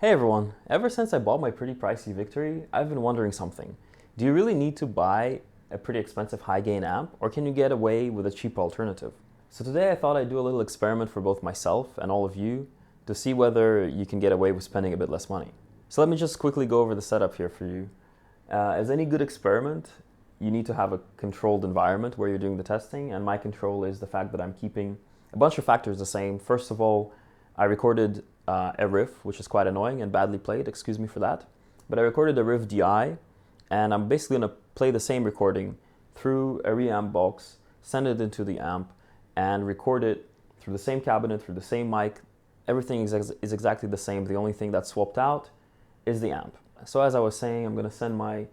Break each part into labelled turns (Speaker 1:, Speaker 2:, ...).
Speaker 1: Hey everyone, ever since I bought my pretty pricey Victory, I've been wondering something. Do you really need to buy a pretty expensive high gain amp, or can you get away with a cheaper alternative? So today I thought I'd do a little experiment for both myself and all of you to see whether you can get away with spending a bit less money. So let me just quickly go over the setup here for you. As any good experiment, you need to have a controlled environment where you're doing the testing, and my control is the fact that I'm keeping a bunch of factors the same. First of all, I recorded a riff, which is quite annoying and badly played, excuse me for that. But I recorded a riff DI, and I'm basically going to play the same recording through a Re-amp box, send it into the amp, and record it through the same cabinet, through the same mic. Everything is exactly the same. The only thing that's swapped out is the amp. So as I was saying, I'm going to send my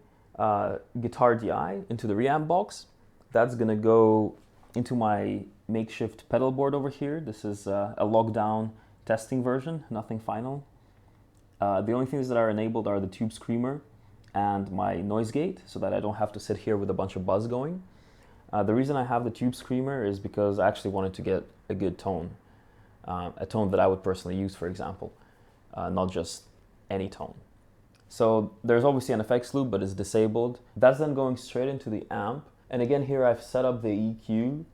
Speaker 1: guitar DI into the Re-amp box. That's going to go into my makeshift pedal board over here. This is a lockdown testing version, nothing final. The only things that are enabled are the tube screamer and my noise gate, so that I don't have to sit here with a bunch of buzz going. The reason I have the tube screamer is because I actually wanted to get a good tone, a tone that I would personally use, for example, not just any tone. So there's obviously an effects loop, but it's disabled. That's then going straight into the amp. And again, here I've set up the EQ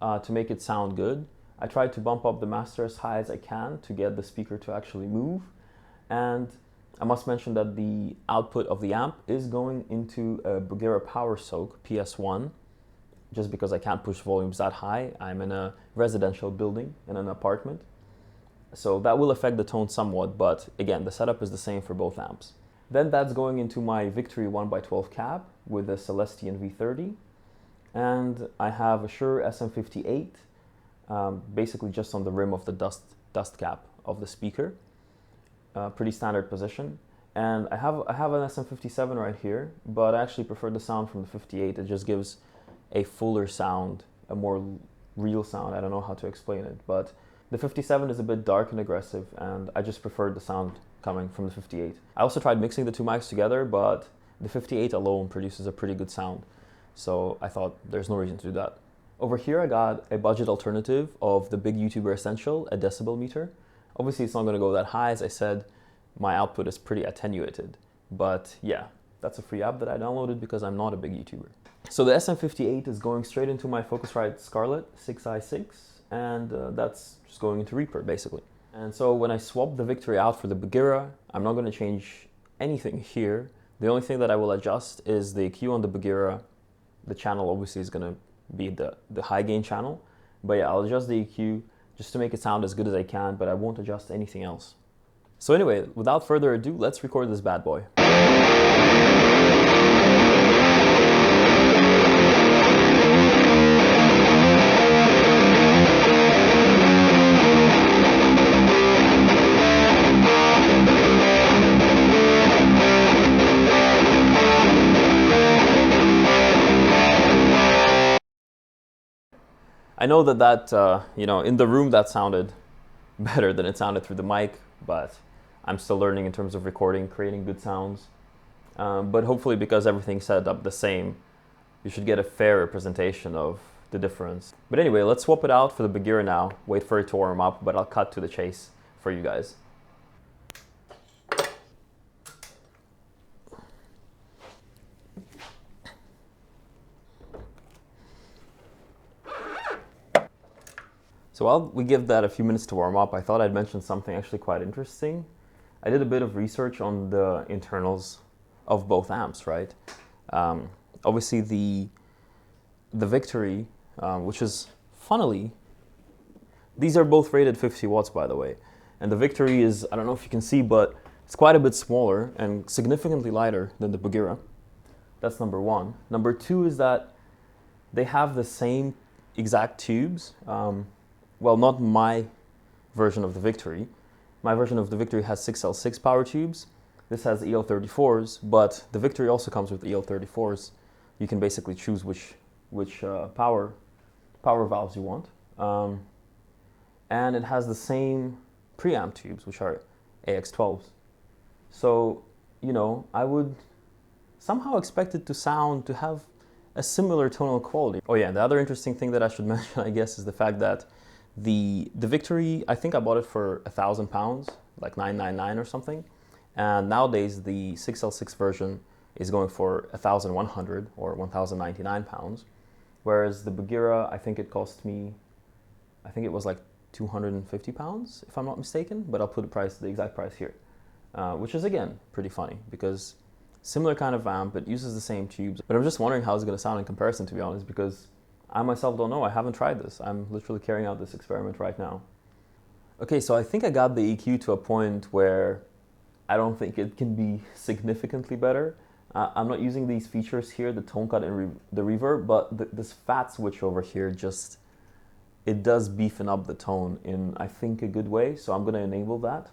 Speaker 1: to make it sound good. I tried to bump up the master as high as I can to get the speaker to actually move. And I must mention that the output of the amp is going into a Bugera Power Soak PS1, just because I can't push volumes that high. I'm in a residential building, in an apartment. So that will affect the tone somewhat, but again, the setup is the same for both amps. Then that's going into my Victory 1x12 cab with a Celestion V30. And I have a Shure SM58, basically just on the rim of the dust cap of the speaker. Pretty standard position. And I have an SM57 right here, but I actually prefer the sound from the 58. It just gives a fuller sound, a more real sound. I don't know how to explain it, but the 57 is a bit dark and aggressive, and I just preferred the sound coming from the 58. I also tried mixing the two mics together, but the 58 alone produces a pretty good sound. So I thought there's no reason to do that. Over here I got a budget alternative of the big YouTuber Essential, a decibel meter. Obviously it's not going to go that high. As I said, my output is pretty attenuated. But yeah, that's a free app that I downloaded because I'm not a big YouTuber. So the SM58 is going straight into my Focusrite Scarlett 6i6, and that's just going into Reaper basically. And so when I swap the Victory out for the Bugera, I'm not going to change anything here. The only thing that I will adjust is the EQ on the Bugera. The channel obviously is going to be the high gain channel, but yeah, I'll adjust the EQ just to make it sound as good as I can, but I won't adjust anything else. So anyway, without further ado, let's record this bad boy. I know that in the room that sounded better than it sounded through the mic, but I'm still learning in terms of recording, creating good sounds. But hopefully, because everything's set up the same, you should get a fair representation of the difference. But anyway, let's swap it out for the Bugera now. Wait for it to warm up, but I'll cut to the chase for you guys. So while we give that a few minutes to warm up, I thought I'd mention something actually quite interesting. I did a bit of research on the internals of both amps, right? Obviously the Victory, which is funnily, these are both rated 50 watts by the way. And the Victory is, I don't know if you can see, but it's quite a bit smaller and significantly lighter than the Bugera. That's number one. Number two is that they have the same exact tubes. Well, not my version of the Victory. My version of the Victory has 6L6 power tubes. This has EL34s, but the Victory also comes with EL34s. You can basically choose which power valves you want. And it has the same preamp tubes, which are AX12s. So, I would somehow expect it to have a similar tonal quality. Oh yeah, and the other interesting thing that I should mention, I guess, is the fact that the Victory, I think I bought it for £1,000, like 999 or something. And nowadays the 6L6 version is going for 1,100 or 1,099 pounds, whereas the Bugera, I think it cost me, I think it was like 250 pounds if I'm not mistaken, but I'll put the exact price here, which is again pretty funny because similar kind of amp, it uses the same tubes, but I'm just wondering how it's going to sound in comparison, to be honest, because I myself don't know. I haven't tried this. I'm literally carrying out this experiment right now. Okay, so I think I got the EQ to a point where I don't think it can be significantly better. I'm not using these features here, the tone cut and the reverb, but this fat switch over here just, it does beefen up the tone in, I think, a good way, so I'm going to enable that.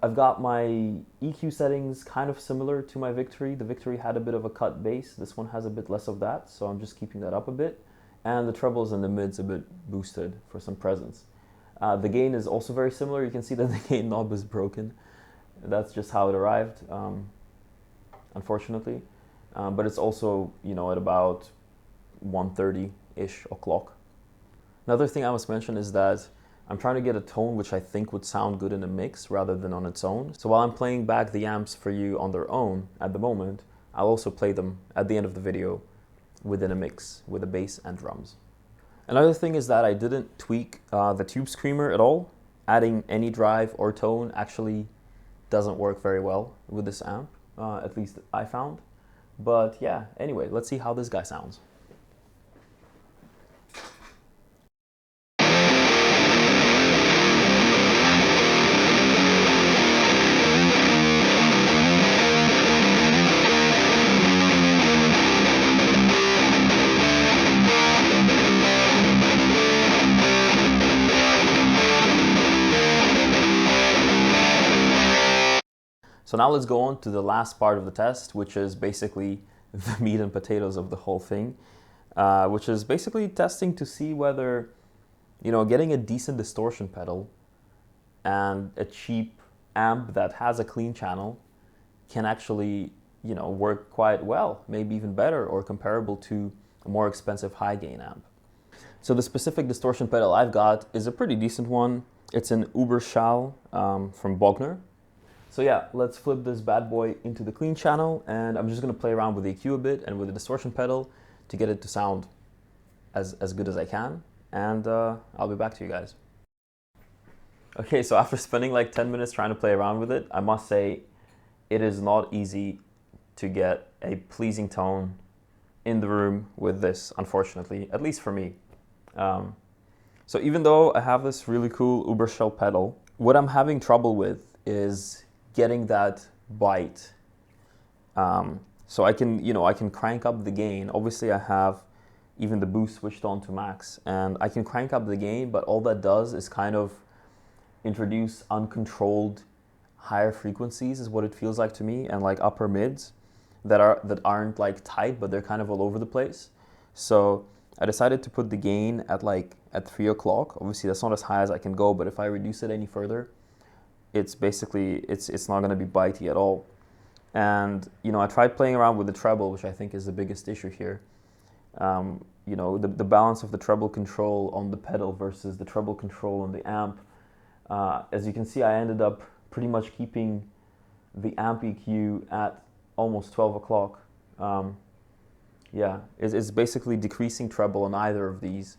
Speaker 1: I've got my EQ settings kind of similar to my Victory. The Victory had a bit of a cut bass. This one has a bit less of that, so I'm just keeping that up a bit. And the trebles and the mids a bit boosted for some presence. The gain is also very similar. You can see that the gain knob is broken. That's just how it arrived, unfortunately. But it's also, you know, at about 1:30-ish o'clock. Another thing I must mention is that I'm trying to get a tone which I think would sound good in a mix rather than on its own. So while I'm playing back the amps for you on their own at the moment, I'll also play them at the end of the video within a mix with a bass and drums. Another thing is that I didn't tweak the tube screamer at all. Adding any drive or tone actually doesn't work very well with this amp, at least I found. But yeah, anyway, let's see how this guy sounds. So now let's go on to the last part of the test, which is basically the meat and potatoes of the whole thing, which is basically testing to see whether, you know, getting a decent distortion pedal and a cheap amp that has a clean channel can actually, you know, work quite well, maybe even better or comparable to a more expensive high gain amp. So the specific distortion pedal I've got is a pretty decent one. It's an Uberschall from Bogner. So yeah, let's flip this bad boy into the clean channel, and I'm just going to play around with the EQ a bit and with the distortion pedal to get it to sound as good as I can, and I'll be back to you guys. Okay, so after spending like 10 minutes trying to play around with it, I must say it is not easy to get a pleasing tone in the room with this, unfortunately, at least for me. So even though I have this really cool Uberschall pedal, what I'm having trouble with is getting that bite. So I can, you know, I can crank up the gain. Obviously I have even the boost switched on to max, and I can crank up the gain, but all that does is kind of introduce uncontrolled higher frequencies is what it feels like to me, and like upper mids that aren't like tight, but they're kind of all over the place. So I decided to put the gain at 3 o'clock. Obviously that's not as high as I can go, but if I reduce it any further, it's basically, it's not going to be bitey at all. And, you know, I tried playing around with the treble, which I think is the biggest issue here. You know, the balance of the treble control on the pedal versus the treble control on the amp. As you can see, I ended up pretty much keeping the amp EQ at almost 12 o'clock. Yeah, it's basically decreasing treble on either of these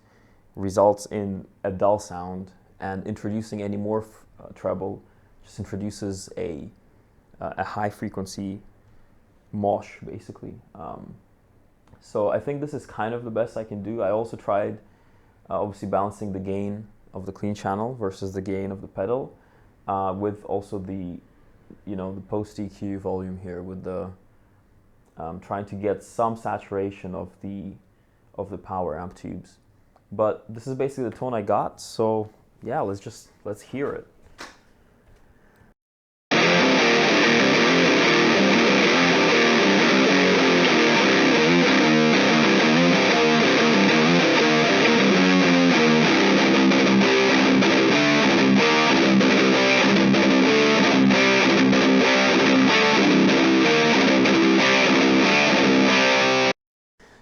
Speaker 1: results in a dull sound, and introducing any more treble just introduces a high frequency mosh, basically. So I think this is kind of the best I can do. I also tried obviously balancing the gain of the clean channel versus the gain of the pedal, with also the, you know, the post EQ volume here, with the trying to get some saturation of the power amp tubes. But this is basically the tone I got. So yeah, let's hear it.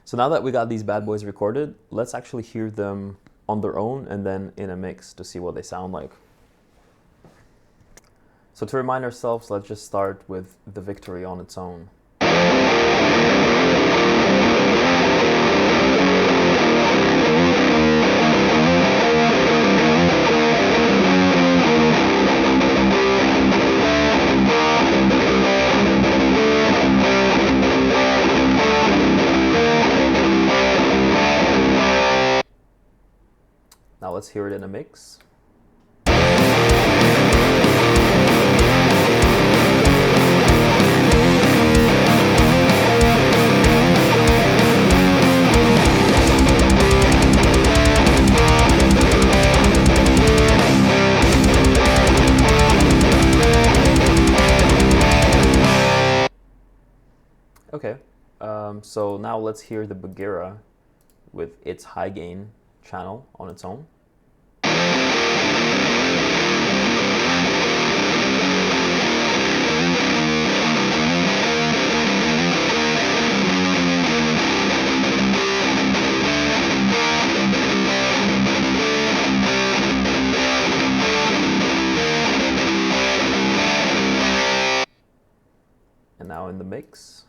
Speaker 1: So now that we got these bad boys recorded, let's actually hear them on their own and then in a mix to see what they sound like. So So to remind ourselves, let's just start with the Victory on its own. Now let's hear it in a mix. Okay, so now let's hear the Bugera with its high gain channel on its own. And now in the mix.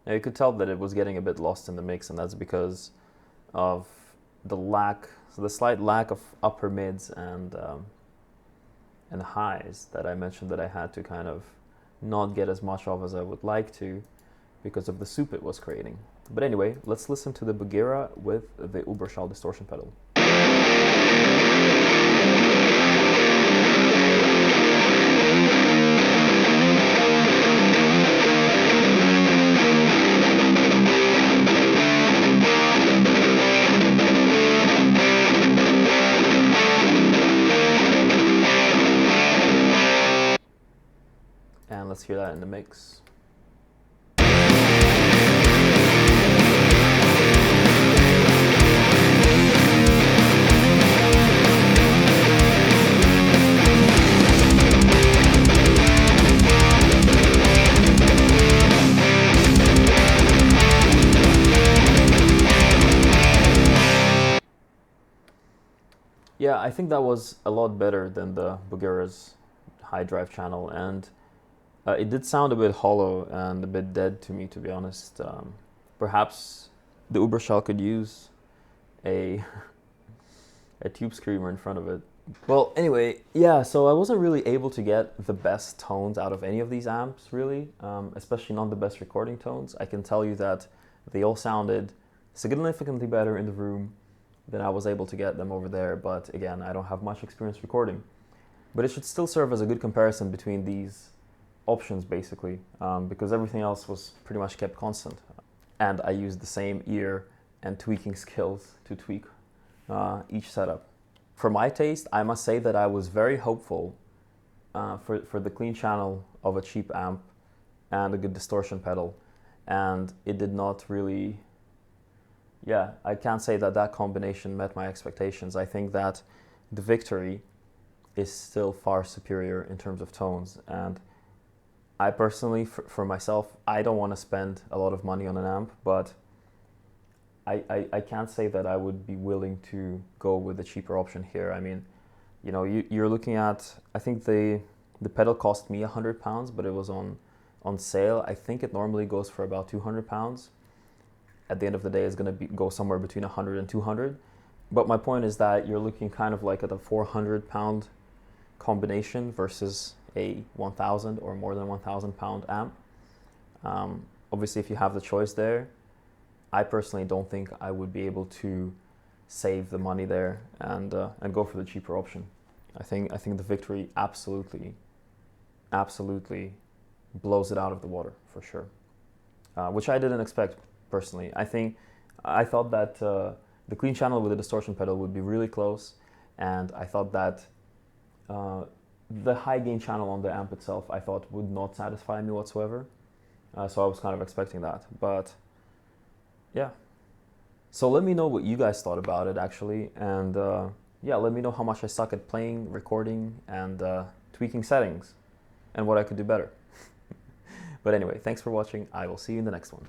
Speaker 1: Now you could tell that it was getting a bit lost in the mix, and that's because of the slight lack of upper mids and highs that I mentioned that I had to kind of not get as much of as I would like to because of the soup it was creating. But anyway, let's listen to the Bugera with the Uberschall Distortion pedal. And let's hear that in the mix. Yeah, I think that was a lot better than the Bugera's high drive channel, and it did sound a bit hollow and a bit dead to me, to be honest. Perhaps the Uberschall could use a tube screamer in front of it. Well, anyway, yeah, so I wasn't really able to get the best tones out of any of these amps, really, especially not the best recording tones. I can tell you that they all sounded significantly better in the room than I was able to get them over there, but again, I don't have much experience recording. But it should still serve as a good comparison between these options, basically, because everything else was pretty much kept constant. And I used the same ear and tweaking skills to tweak each setup. For my taste, I must say that I was very hopeful for the clean channel of a cheap amp and a good distortion pedal, and it did not really, yeah, I can't say that that combination met my expectations. I think that the Victory is still far superior in terms of tones, and I personally, for myself, I don't want to spend a lot of money on an amp, but I can't say that I would be willing to go with a cheaper option here. I mean, you know, you're looking at, I think the pedal cost me £100, but it was on sale. I think it normally goes for about £200. At the end of the day, it's going to go somewhere between 100 and 200. But my point is that you're looking kind of like at a £400 combination versus a 1,000 or more than 1,000 pound amp. Obviously, if you have the choice there, I personally don't think I would be able to save the money there and go for the cheaper option. I think the Victory absolutely blows it out of the water for sure, which I didn't expect personally. I thought that the clean channel with the distortion pedal would be really close, and I thought that the high gain channel on the amp itself I thought would not satisfy me whatsoever. So I was kind of expecting that, but yeah, So let me know what you guys thought about it actually, and yeah, let me know how much I suck at playing, recording, and tweaking settings, and what I could do better. But anyway, thanks for watching. I will see you in the next one.